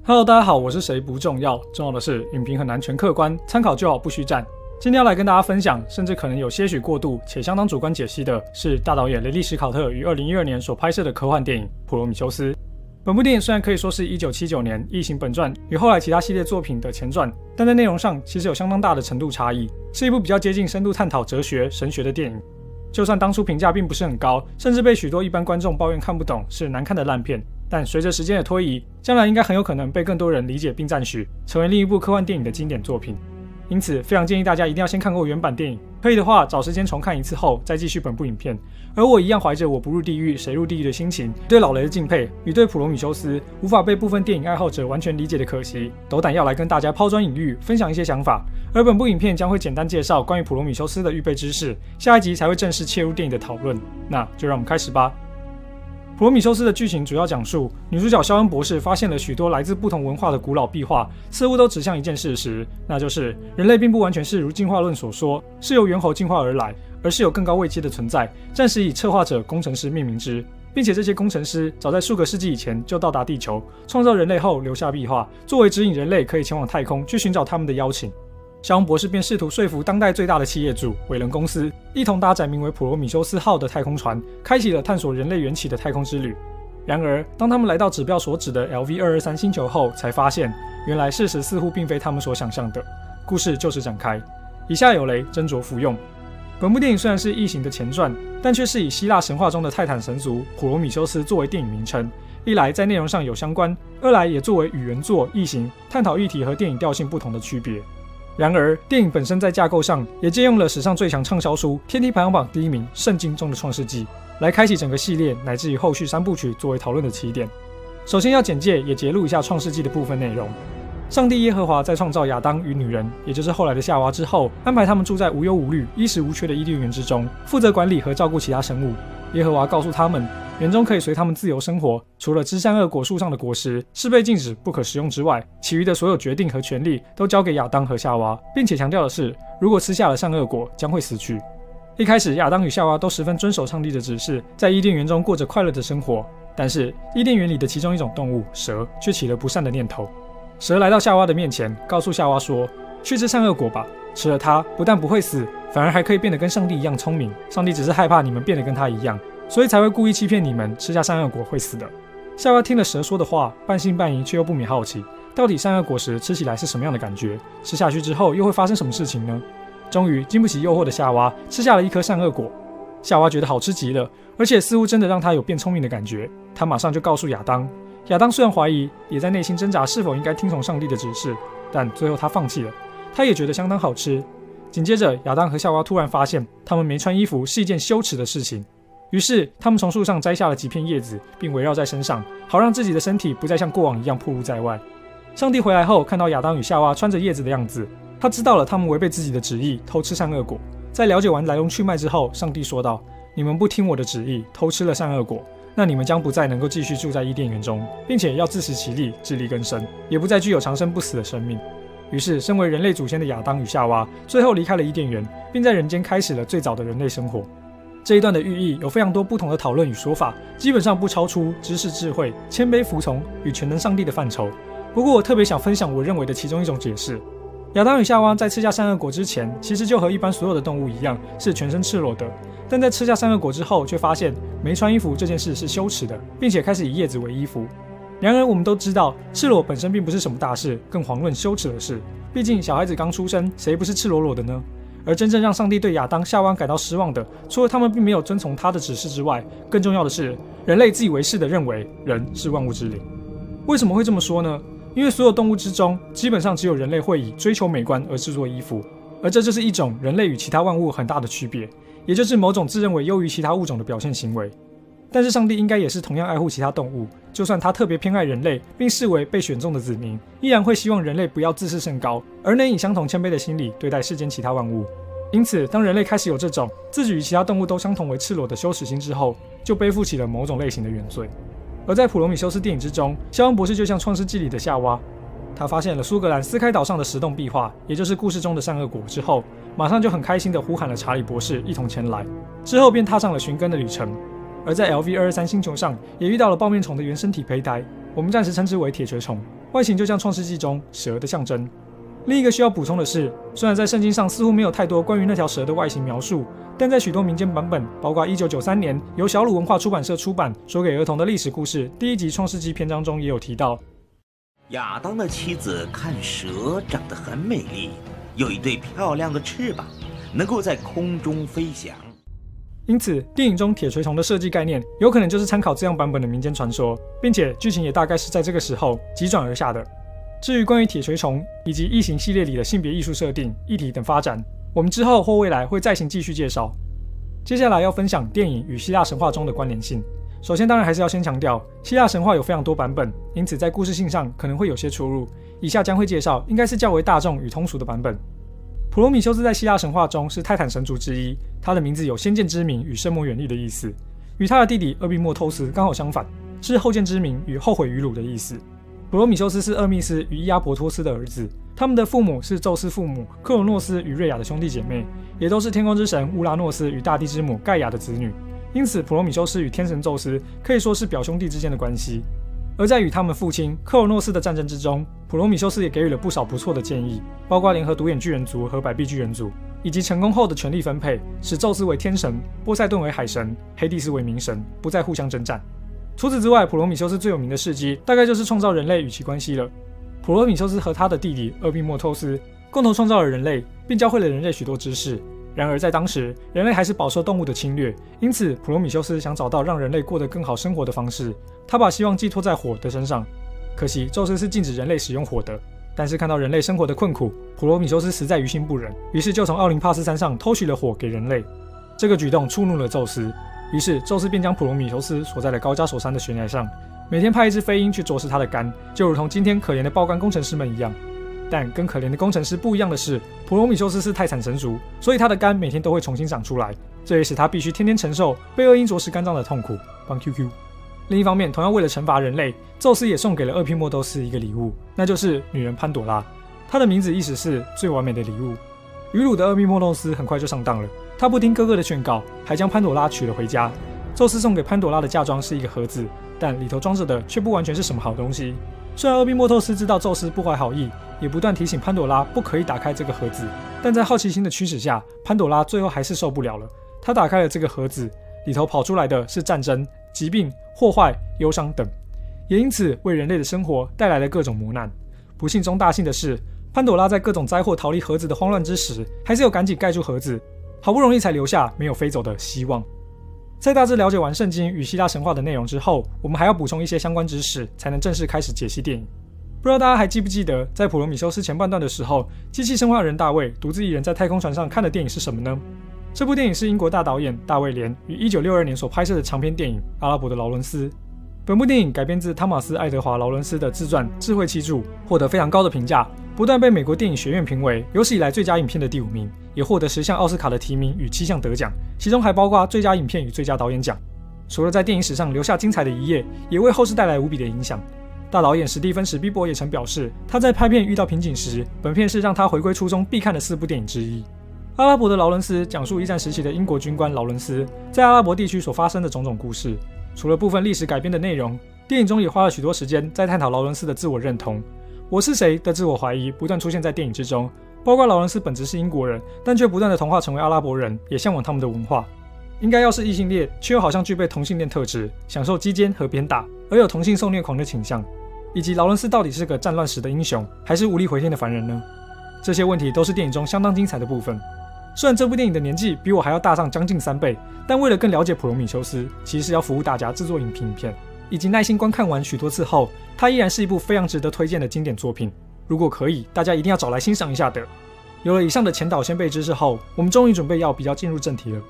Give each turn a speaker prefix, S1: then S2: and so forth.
S1: Hello， 大家好，我是谁不重要，重要的是影评很难全客观，参考就好，不虚战。今天要来跟大家分享，甚至可能有些许过度且相当主观解析的，是大导演雷利·史考特于2012年所拍摄的科幻电影《普罗米修斯》。本部电影虽然可以说是1979年《异形》本传与后来其他系列作品的前传，但在内容上其实有相当大的程度差异，是一部比较接近深度探讨哲学、神学的电影。就算当初评价并不是很高，甚至被许多一般观众抱怨看不懂，是难看的烂片，但随着时间的推移，将来应该很有可能被更多人理解并赞许，成为另一部科幻电影的经典作品。因此非常建议大家一定要先看过原版电影，可以的话找时间重看一次后再继续本部影片。而我一样怀着我不入地狱谁入地狱的心情，对老雷的敬佩与对普罗米修斯无法被部分电影爱好者完全理解的可惜，斗胆要来跟大家抛砖引玉，分享一些想法。而本部影片将会简单介绍关于普罗米修斯的预备知识，下一集才会正式切入电影的讨论。那就让我们开始吧。普罗米修斯的剧情主要讲述女主角肖恩博士发现了许多来自不同文化的古老壁画，似乎都指向一件事实，那就是人类并不完全是如进化论所说是由猿猴进化而来，而是有更高位阶的存在，暂时以策划者工程师命名之，并且这些工程师早在数个世纪以前就到达地球，创造人类后留下壁画，作为指引人类可以前往太空去寻找他们的邀请。肖恩博士便试图说服当代最大的企业主韦伦公司，一同搭载名为普罗米修斯号的太空船，开启了探索人类缘起的太空之旅。然而当他们来到指标所指的 LV223 星球后，才发现原来事实似乎并非他们所想象的。故事就此展开，以下有雷，斟酌服用。本部电影虽然是异形的前传，但却是以希腊神话中的泰坦神族普罗米修斯作为电影名称，一来在内容上有相关，二来也作为与原作异形探讨议题和电影调性不同的区别。然而电影本身在架构上也借用了史上最强畅销书天梯排行榜第1名圣经中的创世纪，来开启整个系列乃至于后续3部曲作为讨论的起点。首先要简介也揭露一下创世纪的部分内容。上帝耶和华在创造亚当与女人，也就是后来的夏娃之后，安排他们住在无忧无虑、衣食无缺的伊甸园之中，负责管理和照顾其他生物。耶和华告诉他们，园中可以随他们自由生活，除了知善恶果树上的果实是被禁止不可食用之外，其余的所有决定和权利都交给亚当和夏娃，并且强调的是，如果吃下了善恶果将会死去。一开始亚当与夏娃都十分遵守上帝的指示，在伊甸园中过着快乐的生活，但是伊甸园里的其中一种动物蛇却起了不善的念头。蛇来到夏娃的面前，告诉夏娃说，去吃善恶果吧，吃了它不但不会死，反而还可以变得跟上帝一样聪明，上帝只是害怕你们变得跟他一样，所以才会故意欺骗你们，吃下善恶果会死的。夏娃听了蛇说的话，半信半疑，却又不免好奇，到底善恶果实吃起来是什么样的感觉，吃下去之后又会发生什么事情呢？终于经不起诱惑的夏娃吃下了一颗善恶果。夏娃觉得好吃极了，而且似乎真的让她有变聪明的感觉，她马上就告诉亚当。亚当虽然怀疑，也在内心挣扎是否应该听从上帝的指示，但最后他放弃了，他也觉得相当好吃。紧接着亚当和夏娃突然发现他们没穿衣服是一件羞耻的事情，于是他们从树上摘下了几片叶子，并围绕在身上，好让自己的身体不再像过往一样暴露在外。上帝回来后看到亚当与夏娃穿着叶子的样子，他知道了他们违背自己的旨意偷吃善恶果。在了解完来龙去脉之后，上帝说道，你们不听我的旨意偷吃了善恶果，那你们将不再能够继续住在伊甸园中，并且要自食其力，自力更生，也不再具有长生不死的生命。于是身为人类祖先的亚当与夏娃最后离开了伊甸园，并在人间开始了最早的人类生活。这一段的寓意有非常多不同的讨论与说法，基本上不超出知识智慧、谦卑服从与全能上帝的范畴。不过我特别想分享我认为的其中一种解释。亚当与夏娃在吃下善恶果之前，其实就和一般所有的动物一样，是全身赤裸的，但在吃下善恶果之后，却发现没穿衣服这件事是羞耻的，并且开始以叶子为衣服。然而我们都知道，赤裸本身并不是什么大事，更遑论羞耻的事。毕竟小孩子刚出生，谁不是赤裸裸的呢？而真正让上帝对亚当、夏娃感到失望的，除了他们并没有遵从他的指示之外，更重要的是，人类自以为是的认为人是万物之灵。为什么会这么说呢？因为所有动物之中，基本上只有人类会以追求美观而制作衣服，而这就是一种人类与其他万物很大的区别，也就是某种自认为优于其他物种的表现行为。但是上帝应该也是同样爱护其他动物，就算他特别偏爱人类，并视为被选中的子民，依然会希望人类不要自视甚高，而能以相同谦卑的心理对待世间其他万物。因此当人类开始有这种自己与其他动物都相同为赤裸的羞耻心之后，就背负起了某种类型的原罪。而在普罗米修斯电影之中，肖恩博士就像创世纪里的夏娃，他发现了苏格兰斯开岛上的石洞壁画，也就是故事中的善恶果之后，马上就很开心地呼喊了查理博士一同前来，之后便踏上了寻根的旅程。而在 LV223 星球上也遇到了抱面虫的原生体胚胎，我们暂时称之为铁锤虫。外形就像创世纪中蛇的象征。另一个需要补充的是，虽然在圣经上似乎没有太多关于那条蛇的外形描述，但在许多民间版本，包括1993年由小鲁文化出版社出版说给儿童的历史故事第1集创世纪篇章中也有提到，
S2: 亚当的妻子看蛇长得很美丽，有一对漂亮的翅膀，能够在空中飞翔。
S1: 因此电影中铁锤虫的设计概念有可能就是参考这样版本的民间传说，并且剧情也大概是在这个时候急转而下的。至于关于铁锤虫以及异形系列里的性别艺术设定、议题等发展，我们之后或未来会再行继续介绍。接下来要分享电影与希腊神话中的关联性。首先当然还是要先强调，希腊神话有非常多版本，因此在故事性上可能会有些出入。以下将会介绍应该是较为大众与通俗的版本。普罗米修斯在希腊神话中是泰坦神族之一，他的名字有先见之明与圣魔远虑的意思，与他的弟弟厄庇墨透斯刚好相反，是后见之明与后悔于鲁的意思。普罗米修斯是厄密斯与伊阿伯托斯的儿子，他们的父母是宙斯父母克罗诺斯与瑞亚的兄弟姐妹，也都是天空之神乌拉诺斯与大地之母盖亚的子女。因此普罗米修斯与天神宙斯可以说是表兄弟之间的关系。而在与他们父亲克罗诺斯的战争之中，普罗米修斯也给予了不少不错的建议，包括联合独眼巨人族和百臂巨人族，以及成功后的权力分配，使宙斯为天神，波塞顿为海神，黑帝斯为冥神，不再互相征战。除此之外，普罗米修斯最有名的事迹大概就是创造人类与其关系了。普罗米修斯和他的弟弟厄庇墨透斯共同创造了人类，并教会了人类许多知识。然而在当时，人类还是饱受动物的侵略，因此普罗米修斯想找到让人类过得更好生活的方式，他把希望寄托在火的身上。可惜宙斯是禁止人类使用火的，但是看到人类生活的困苦，普罗米修斯实在于心不忍，于是就从奥林帕斯山上偷取了火给人类。这个举动触怒了宙斯，于是宙斯便将普罗米修斯锁在了高加索山的悬崖上，每天派一只飞鹰去啄食他的肝，就如同今天可怜的爆肝工程师们一样。但跟可怜的工程师不一样的是，普罗米修斯是泰坦神族，所以他的肝每天都会重新长出来，这也使他必须天天承受被恶鹰啄食肝脏的痛苦。帮 QQ。另一方面，同样为了惩罚人类，宙斯也送给了厄庇墨透斯一个礼物，那就是女人潘朵拉。她的名字意思是最完美的礼物。与鲁的厄庇墨透斯很快就上当了，他不听哥哥的劝告，还将潘朵拉娶了回家。宙斯送给潘朵拉的嫁妆是一个盒子，但里头装着的却不完全是什么好东西。虽然厄庇墨透斯知道宙斯不怀好意，也不断提醒潘朵拉不可以打开这个盒子，但在好奇心的驱使下，潘朵拉最后还是受不了了。她打开了这个盒子，里头跑出来的是战争、疾病、祸害、忧伤等，也因此为人类的生活带来了各种磨难。不幸中大幸的是，潘朵拉在各种灾祸逃离盒子的慌乱之时，还是有赶紧盖住盒子，好不容易才留下没有飞走的希望。在大致了解完圣经与希腊神话的内容之后，我们还要补充一些相关知识，才能正式开始解析电影。不知道大家还记不记得，在普罗米修斯前半段的时候，机器生化人大卫独自一人在太空船上看的电影是什么呢？这部电影是英国大导演大卫连于1962年所拍摄的长篇电影《阿拉伯的劳伦斯》。本部电影改编自汤马斯·爱德华·劳伦斯的自传《智慧七柱》，获得非常高的评价，不但被美国电影学院评为有史以来最佳影片的第5名，也获得10项奥斯卡的提名与7项得奖，其中还包括最佳影片与最佳导演奖。除了在电影史上留下精彩的一页，也为后世带来无比的影响。大导演史蒂芬·史匹柏也曾表示，他在拍片遇到瓶颈时，本片是让他回归初衷必看的4部电影之一。阿拉伯的劳伦斯讲述一战时期的英国军官劳伦斯在阿拉伯地区所发生的种种故事。除了部分历史改编的内容，电影中也花了许多时间在探讨劳伦斯的自我认同。我是谁的自我怀疑不断出现在电影之中，包括劳伦斯本质是英国人，但却不断的同化成为阿拉伯人，也向往他们的文化。应该要是异性恋，却又好像具备同性恋特质，享受击奸和鞭打，而有同性受虐狂的倾向。以及劳伦斯到底是个战乱时的英雄，还是无力回天的凡人呢？这些问题都是电影中相当精彩的部分。虽然这部电影的年纪比我还要大上将近3倍，但为了更了解普罗米修斯，其实是要服务大家制作影片，以及耐心观看完许多次后，它依然是一部非常值得推荐的经典作品。如果可以，大家一定要找来欣赏一下的。有了以上的前导先辈知识后，我们终于准备要比较进入正题了。